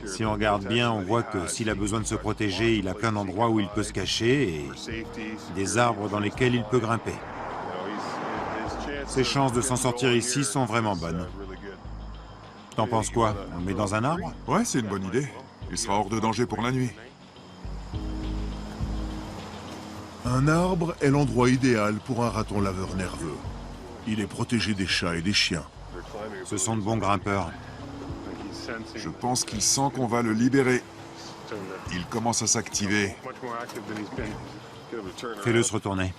Si on regarde bien, on voit que s'il a besoin de se protéger, il a plein d'endroits où il peut se cacher et des arbres dans lesquels il peut grimper. Ses chances de s'en sortir ici sont vraiment bonnes. T'en penses quoi? On le met dans un arbre? Ouais, c'est une bonne idée. Il sera hors de danger pour la nuit. Un arbre est l'endroit idéal pour un raton laveur nerveux. Il est protégé des chats et des chiens. Ce sont de bons grimpeurs. Je pense qu'il sent qu'on va le libérer. Il commence à s'activer. Fais-le se retourner.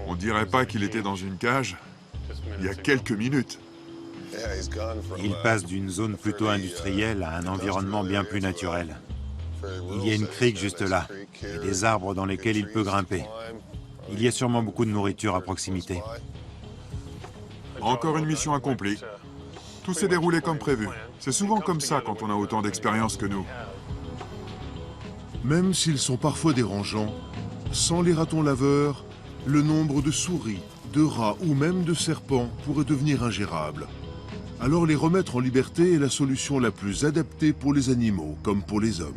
On dirait pas qu'il était dans une cage il y a quelques minutes. Il passe d'une zone plutôt industrielle à un environnement bien plus naturel. Il y a une crique juste là, et des arbres dans lesquels il peut grimper. Il y a sûrement beaucoup de nourriture à proximité. Encore une mission accomplie. Tout s'est déroulé comme prévu. C'est souvent comme ça quand on a autant d'expérience que nous. Même s'ils sont parfois dérangeants, sans les ratons laveurs, le nombre de souris, de rats ou même de serpents pourrait devenir ingérable. Alors les remettre en liberté est la solution la plus adaptée pour les animaux comme pour les hommes.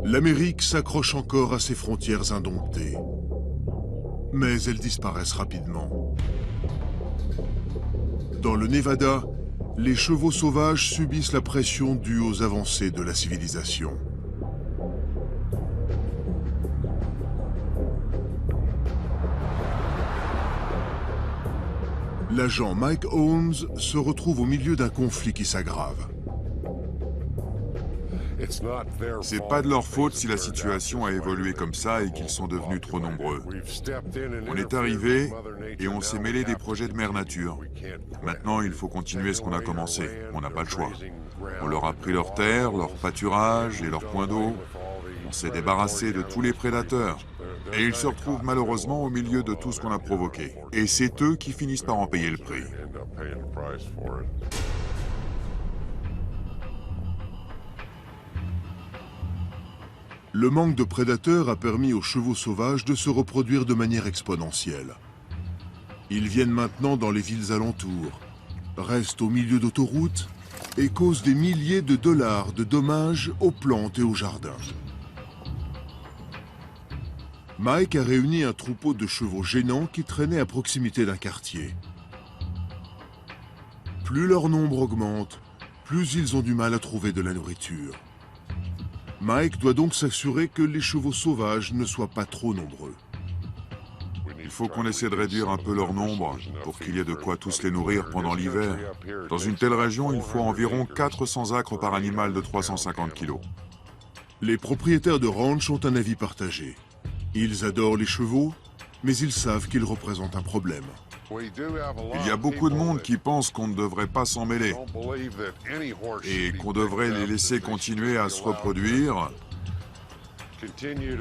L'Amérique s'accroche encore à ses frontières indomptées. Mais elles disparaissent rapidement. Dans le Nevada, les chevaux sauvages subissent la pression due aux avancées de la civilisation. L'agent Mike Holmes se retrouve au milieu d'un conflit qui s'aggrave. C'est pas de leur faute si la situation a évolué comme ça et qu'ils sont devenus trop nombreux. On est arrivé et on s'est mêlé des projets de Mère Nature. Maintenant, il faut continuer ce qu'on a commencé. On n'a pas le choix. On leur a pris leurs terres, leur pâturage et leurs points d'eau. On s'est débarrassé de tous les prédateurs. Et ils se retrouvent malheureusement au milieu de tout ce qu'on a provoqué. Et c'est eux qui finissent par en payer le prix. Le manque de prédateurs a permis aux chevaux sauvages de se reproduire de manière exponentielle. Ils viennent maintenant dans les villes alentours, restent au milieu d'autoroutes et causent des milliers de dollars de dommages aux plantes et aux jardins. Mike a réuni un troupeau de chevaux gênants qui traînaient à proximité d'un quartier. Plus leur nombre augmente, plus ils ont du mal à trouver de la nourriture. Mike doit donc s'assurer que les chevaux sauvages ne soient pas trop nombreux. Il faut qu'on essaie de réduire un peu leur nombre pour qu'il y ait de quoi tous les nourrir pendant l'hiver. Dans une telle région, il faut environ 400 acres par animal de 350 kilos. Les propriétaires de ranch ont un avis partagé. Ils adorent les chevaux, mais ils savent qu'ils représentent un problème. Il y a beaucoup de monde qui pense qu'on ne devrait pas s'en mêler et qu'on devrait les laisser continuer à se reproduire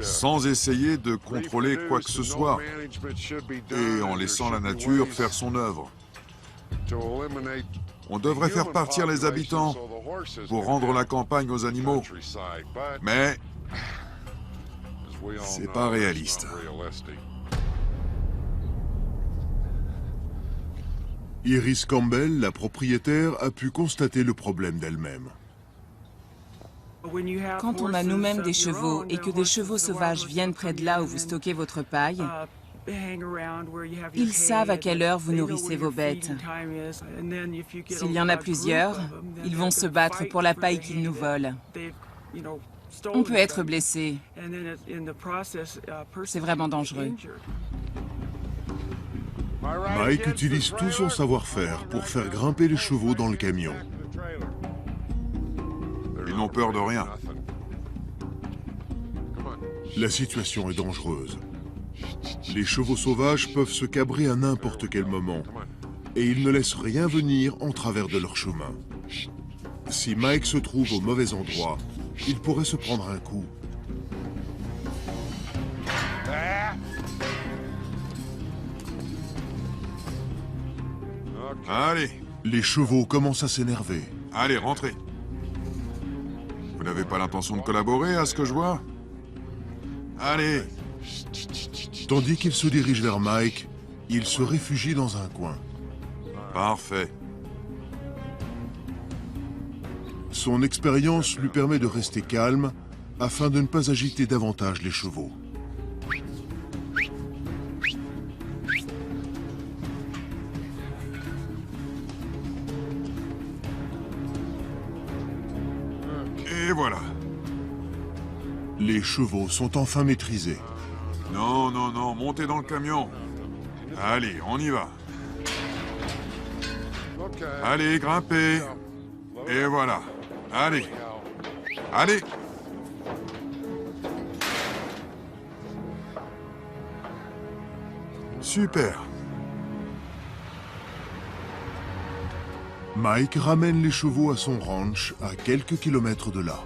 sans essayer de contrôler quoi que ce soit et en laissant la nature faire son œuvre. On devrait faire partir les habitants pour rendre la campagne aux animaux, mais c'est pas réaliste. Iris Campbell, la propriétaire, a pu constater le problème d'elle-même. Quand on a nous-mêmes des chevaux et que des chevaux sauvages viennent près de là où vous stockez votre paille, ils savent à quelle heure vous nourrissez vos bêtes. S'il y en a plusieurs, ils vont se battre pour la paille qu'ils nous volent. On peut être blessé. C'est vraiment dangereux. Mike utilise tout son savoir-faire pour faire grimper les chevaux dans le camion. Ils n'ont peur de rien. La situation est dangereuse. Les chevaux sauvages peuvent se cabrer à n'importe quel moment, et ils ne laissent rien venir en travers de leur chemin. Si Mike se trouve au mauvais endroit, il pourrait se prendre un coup. Allez, Les chevaux commencent à s'énerver. allez, rentrez. Vous n'avez pas l'intention de collaborer, à ce que je vois? Allez, Tandis qu'il se dirige vers Mike, il se réfugie dans un coin. parfait. Son expérience lui permet de rester calme afin de ne pas agiter davantage les chevaux. Et voilà. Les chevaux sont enfin maîtrisés. Non, non, non, montez dans le camion. Allez, on y va. Allez, grimpez. Et voilà. Allez. Allez. Super. Mike ramène les chevaux à son ranch à quelques kilomètres de là.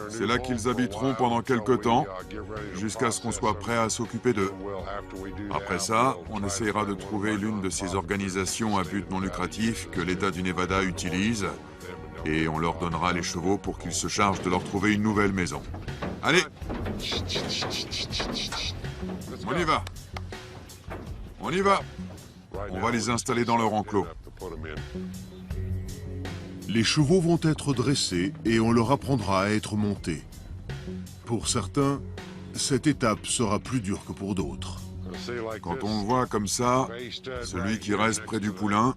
C'est là qu'ils habiteront pendant quelque temps, jusqu'à ce qu'on soit prêt à s'occuper d'eux. Après ça, on essayera de trouver l'une de ces organisations à but non lucratif que l'État du Nevada utilise, et on leur donnera les chevaux pour qu'ils se chargent de leur trouver une nouvelle maison. Allez! On y va! On y va! On va les installer dans leur enclos. Les chevaux vont être dressés et on leur apprendra à être montés. Pour certains, cette étape sera plus dure que pour d'autres. Quand on le voit comme ça, celui qui reste près du poulain,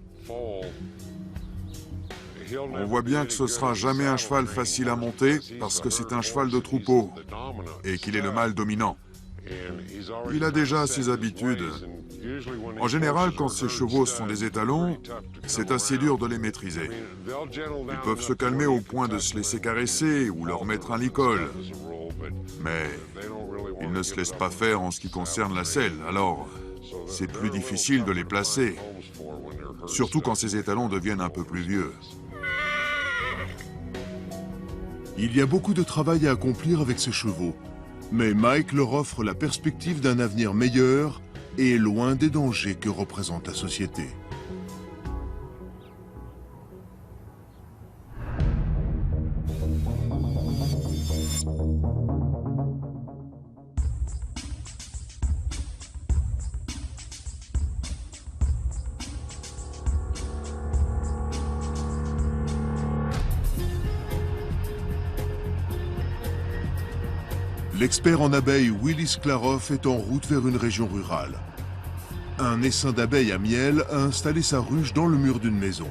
on voit bien que ce sera jamais un cheval facile à monter parce que c'est un cheval de troupeau et qu'il est le mâle dominant. Il a déjà ses habitudes. En général, quand ces chevaux sont des étalons, c'est assez dur de les maîtriser. Ils peuvent se calmer au point de se laisser caresser ou leur mettre un licol. Mais ils ne se laissent pas faire en ce qui concerne la selle, alors c'est plus difficile de les placer. Surtout quand ces étalons deviennent un peu plus vieux. Il y a beaucoup de travail à accomplir avec ces chevaux, mais Mike leur offre la perspective d'un avenir meilleur et loin des dangers que représente la société. L'expert en abeilles Willis Klaroff est en route vers une région rurale. Un essaim d'abeilles à miel a installé sa ruche dans le mur d'une maison.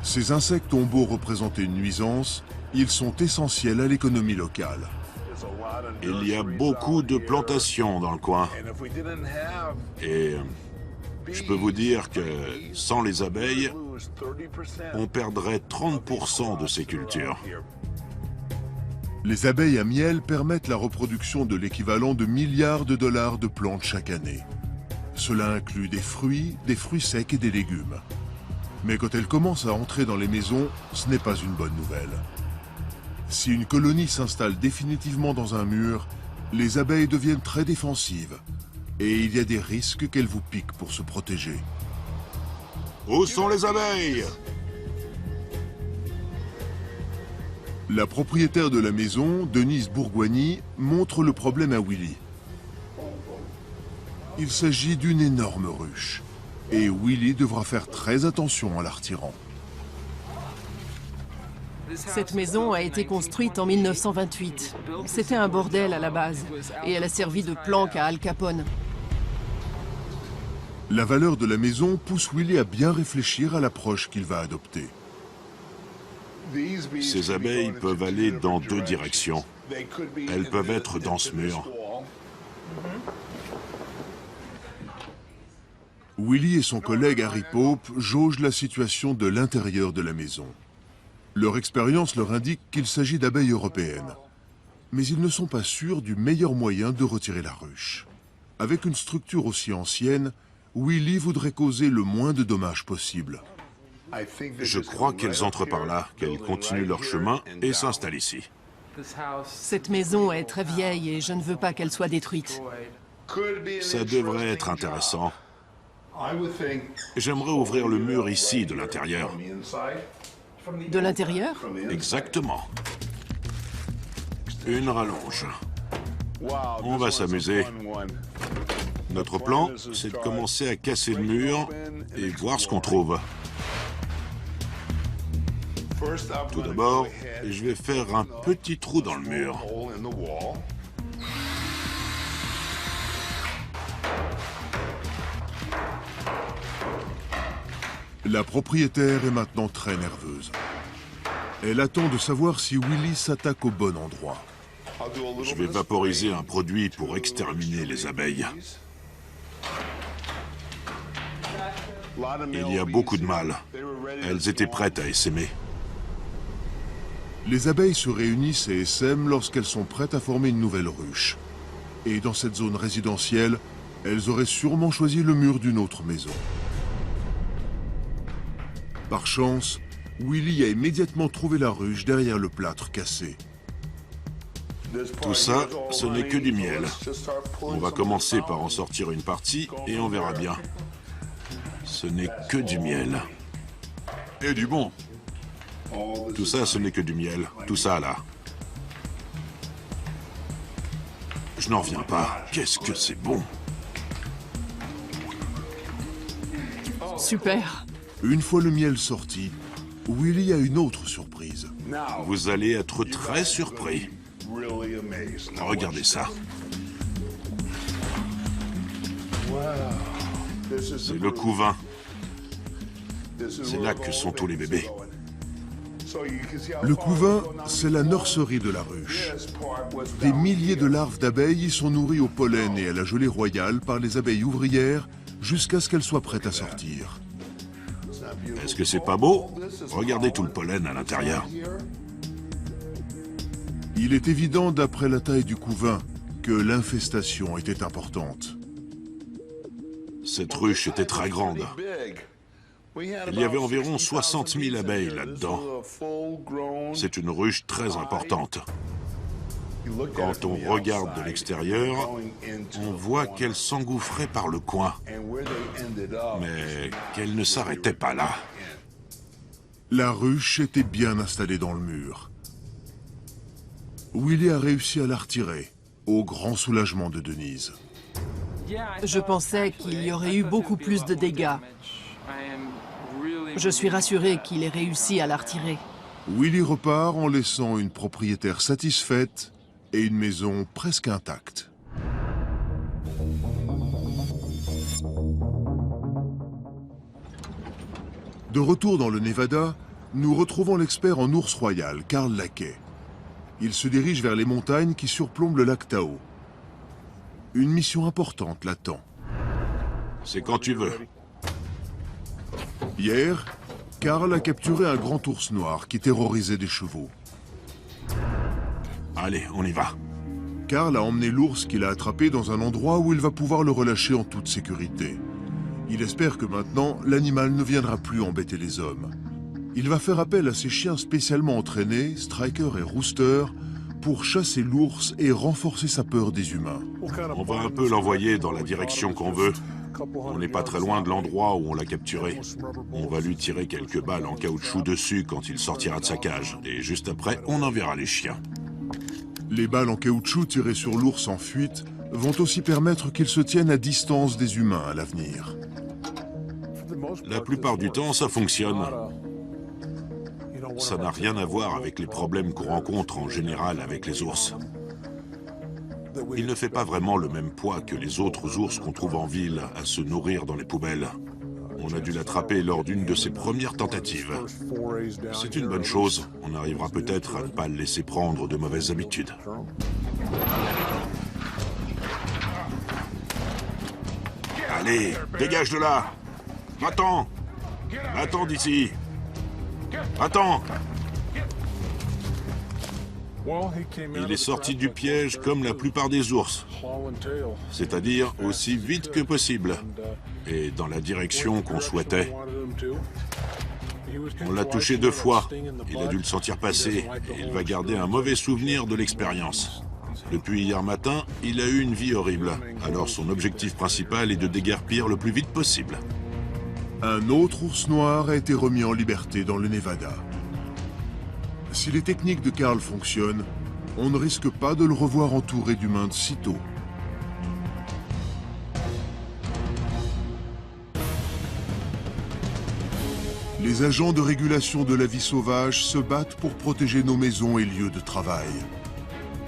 Ces insectes ont beau représenter une nuisance, ils sont essentiels à l'économie locale. Il y a beaucoup de plantations dans le coin. Et je peux vous dire que sans les abeilles, on perdrait 30% de ces cultures. Les abeilles à miel permettent la reproduction de l'équivalent de milliards de dollars de plantes chaque année. Cela inclut des fruits secs et des légumes. Mais quand elles commencent à entrer dans les maisons, ce n'est pas une bonne nouvelle. Si une colonie s'installe définitivement dans un mur, les abeilles deviennent très défensives. Et il y a des risques qu'elles vous piquent pour se protéger. Où sont les abeilles? La propriétaire de la maison, Denise Bourgoigny, montre le problème à Willy. Il s'agit d'une énorme ruche. Et Willy devra faire très attention en la retirant. Cette maison a été construite en 1928. C'était un bordel à la base, et elle a servi de planque à Al Capone. La valeur de la maison pousse Willy à bien réfléchir à l'approche qu'il va adopter. Ces abeilles peuvent aller dans deux directions. Elles peuvent être dans ce mur. Willy et son collègue Harry Pope jaugent la situation de l'intérieur de la maison. Leur expérience leur indique qu'il s'agit d'abeilles européennes. Mais ils ne sont pas sûrs du meilleur moyen de retirer la ruche. Avec une structure aussi ancienne, Willy voudrait causer le moins de dommages possible. Je crois qu'elles entrent par là, qu'elles continuent leur chemin et s'installent ici. Cette maison est très vieille et je ne veux pas qu'elle soit détruite. Ça devrait être intéressant. J'aimerais ouvrir le mur ici, de l'intérieur. De l'intérieur? Exactement. Une rallonge. On va s'amuser. Notre plan, c'est de commencer à casser le mur et voir ce qu'on trouve. Tout d'abord, je vais faire un petit trou dans le mur. La propriétaire est maintenant très nerveuse. Elle attend de savoir si Willy s'attaque au bon endroit. Je vais vaporiser un produit pour exterminer les abeilles. Il y a beaucoup de mâles. Elles étaient prêtes à essaimer. Les abeilles se réunissent et essaiment lorsqu'elles sont prêtes à former une nouvelle ruche. Et dans cette zone résidentielle, elles auraient sûrement choisi le mur d'une autre maison. Par chance, Willy a immédiatement trouvé la ruche derrière le plâtre cassé. Tout ça, ce n'est que du miel. On va commencer par en sortir une partie et on verra bien. Ce n'est que du miel. Et du bon. Tout ça, ce n'est que du miel. Tout ça, là. Je n'en reviens pas. Qu'est-ce que c'est bon. Super. Une fois le miel sorti, Willy a une autre surprise. Vous allez être très surpris. Regardez ça. C'est le couvain. C'est là que sont tous les bébés. Le couvain, c'est la nurserie de la ruche. Des milliers de larves d'abeilles y sont nourries au pollen et à la gelée royale par les abeilles ouvrières jusqu'à ce qu'elles soient prêtes à sortir. Est-ce que c'est pas beau? Regardez tout le pollen à l'intérieur. Il est évident, d'après la taille du couvain, que l'infestation était importante. Cette ruche était très grande. Il y avait environ 60 000 abeilles là-dedans. C'est une ruche très importante. Quand on regarde de l'extérieur, on voit qu'elle s'engouffrait par le coin. Mais qu'elle ne s'arrêtait pas là. La ruche était bien installée dans le mur. Willy a réussi à la retirer, au grand soulagement de Denise. Je pensais qu'il y aurait eu beaucoup plus de dégâts. Je suis rassuré qu'il ait réussi à la retirer. Willy repart en laissant une propriétaire satisfaite et une maison presque intacte. De retour dans le Nevada, nous retrouvons l'expert en ours royal, Carl Lackey. Il se dirige vers les montagnes qui surplombent le lac Tahoe. Une mission importante l'attend. C'est quand tu veux. Hier, Carl a capturé un grand ours noir qui terrorisait des chevaux. Allez, on y va. Carl a emmené l'ours qu'il a attrapé dans un endroit où il va pouvoir le relâcher en toute sécurité. Il espère que maintenant, l'animal ne viendra plus embêter les hommes. Il va faire appel à ses chiens spécialement entraînés, Striker et Rooster, pour chasser l'ours et renforcer sa peur des humains. On va un peu l'envoyer dans la direction qu'on veut. On n'est pas très loin de l'endroit où on l'a capturé. On va lui tirer quelques balles en caoutchouc dessus quand il sortira de sa cage. Et juste après, on enverra les chiens. Les balles en caoutchouc tirées sur l'ours en fuite vont aussi permettre qu'il se tienne à distance des humains à l'avenir. La plupart du temps, ça fonctionne. Ça n'a rien à voir avec les problèmes qu'on rencontre en général avec les ours. Il ne fait pas vraiment le même poids que les autres ours qu'on trouve en ville à se nourrir dans les poubelles. On a dû l'attraper lors d'une de ses premières tentatives. C'est une bonne chose. On arrivera peut-être à ne pas le laisser prendre de mauvaises habitudes. Allez, dégage de là! Va-t'en! Va-t'en d'ici! Attends! Il est sorti du piège comme la plupart des ours, c'est-à-dire aussi vite que possible, et dans la direction qu'on souhaitait. On l'a touché 2 fois. Il a dû le sentir passer et il va garder un mauvais souvenir de l'expérience. Depuis hier matin, il a eu une vie horrible. Alors son objectif principal est de déguerpir le plus vite possible. Un autre ours noir a été remis en liberté dans le Nevada. Si les techniques de Carl fonctionnent, on ne risque pas de le revoir entouré d'humains de sitôt. Les agents de régulation de la vie sauvage se battent pour protéger nos maisons et lieux de travail.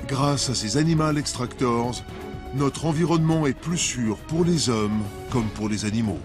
Grâce à ces Animal Extractors, notre environnement est plus sûr pour les hommes comme pour les animaux.